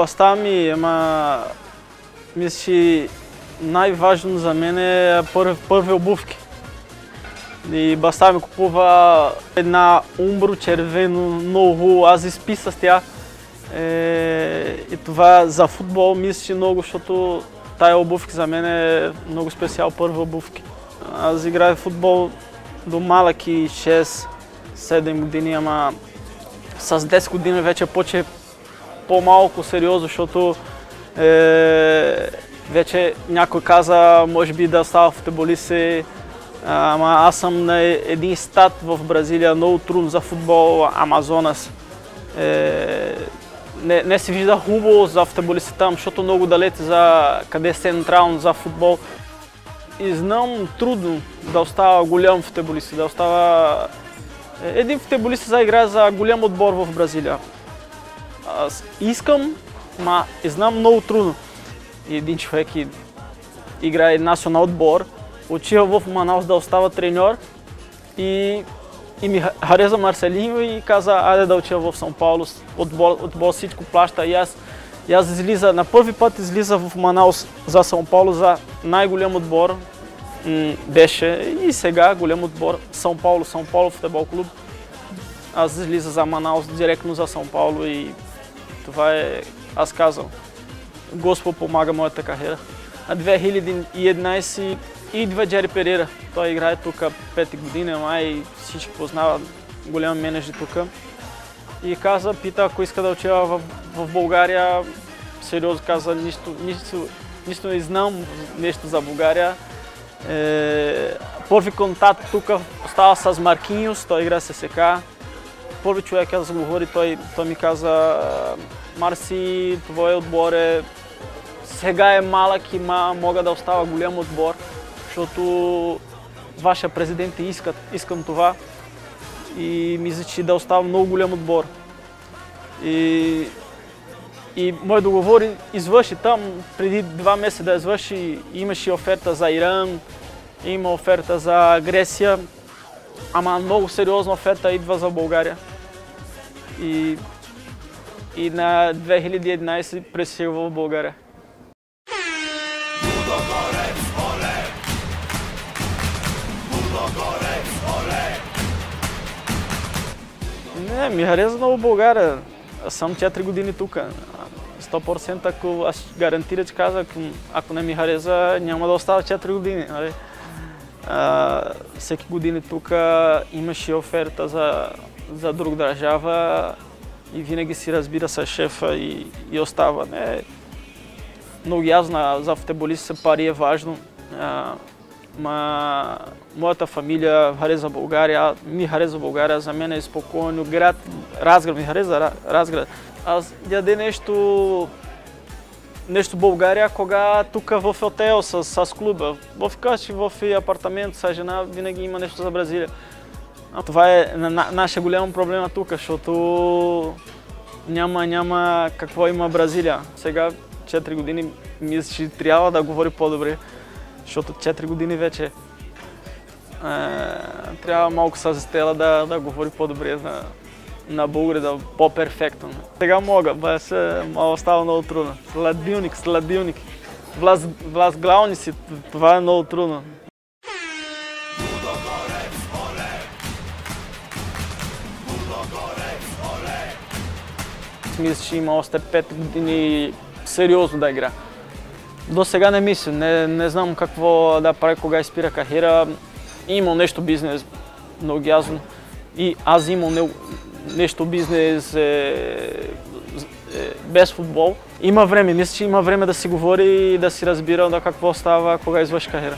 баща ми, ама мисля, че най-важно за мен е първи обувки. И баща ми купува една Умбро червено, много хубаво, аз изпи с тя. И това за футбол мисля, че много, защото тая обувки за мен е много специал, първи обувки. Аз играя футбол до малък и 6-7 години, ама с 10 години вече почне по-малко сериозно, защото вече някой каза, може би да става футболист, ама аз съм на един стат в Бразилия, много трудно за футбол, Амазонас. Не се вижда хубаво за футболисти там, защото много далеч за къде е централно за футбол. И знам трудно да остава голям футболист, да остава един футболист да играе за голям отбор в Бразилия. Аз искам, ма и знам много трудно. Един човек играе национал отбор, отива в Манаус да остава треньор и ми хареса Марселиньо и каза, айде да отива в Сан Паулу, отбор всичко плаща и аз излиза, на първи път излиза в Манаус за Сан Паулу, за най-голям отбор беше и сега голям отбор Сан Паулу футбол клуб. Аз излиза за Манаус директно за Сан Паулу и това е, аз казвам, Господ помага моята кариера. На 2011 идва Джери Перейра. Той играе тук 5 години, май всички познават, голям менеджер тук. И каза, пита, ако иска да отива в България, сериозно каза, нищо не знам нещо за България. Първи контакт тук става с Маркиньос, той игра с ССК. Първи човек да говори, той ми каза, Марси, твой отбор сега е малък и мога да остава голям отбор, защото вашия президент искам това и мисля, че да остава много голям отбор. И мой договор извърши там, преди 2 месеца да извърши, имаше оферта за Иран, има оферта за Греция, ама много сериозна оферта идва за България. И на 2011 пресилва в България. Не, ми хареса много България. Аз съм 4 години тук. 100% ако аз гарантирам, че казах, ако не ми хареса, няма да остава 4 години. Всеки години тук имаше оферта за друга държава и винаги си разбира с шефа и остава. Много ясно за футболист пари е важно. Моята фамилия харесва България, ми харесва България, за мен е спокойно. Град Разград ми харесва Разград. Аз яде нещо България, кога тук в хотел с клуба. В къщи, в апартамент с жена винаги има нещо за Бразилия. Това е наша голяма проблема тук, защото няма какво има Бразилия. Сега 4 години мисля, че трябва да говори по-добре, защото 4 години вече трябва малко с стела да говори по-добре на българи, да по-перфектно. Сега мога, става много трудно. Сладилник. Влас главни си, това е много трудно. Мисля, че има още 5 години сериозно да игра. До сега не мисля, не знам какво да прави, кога изпира кариера. Имал нещо бизнес, много ясно. И аз имал нещо бизнес без футбол. Има време, мисля, че има време да си говори и да си разбира какво става, кога извърши кариера.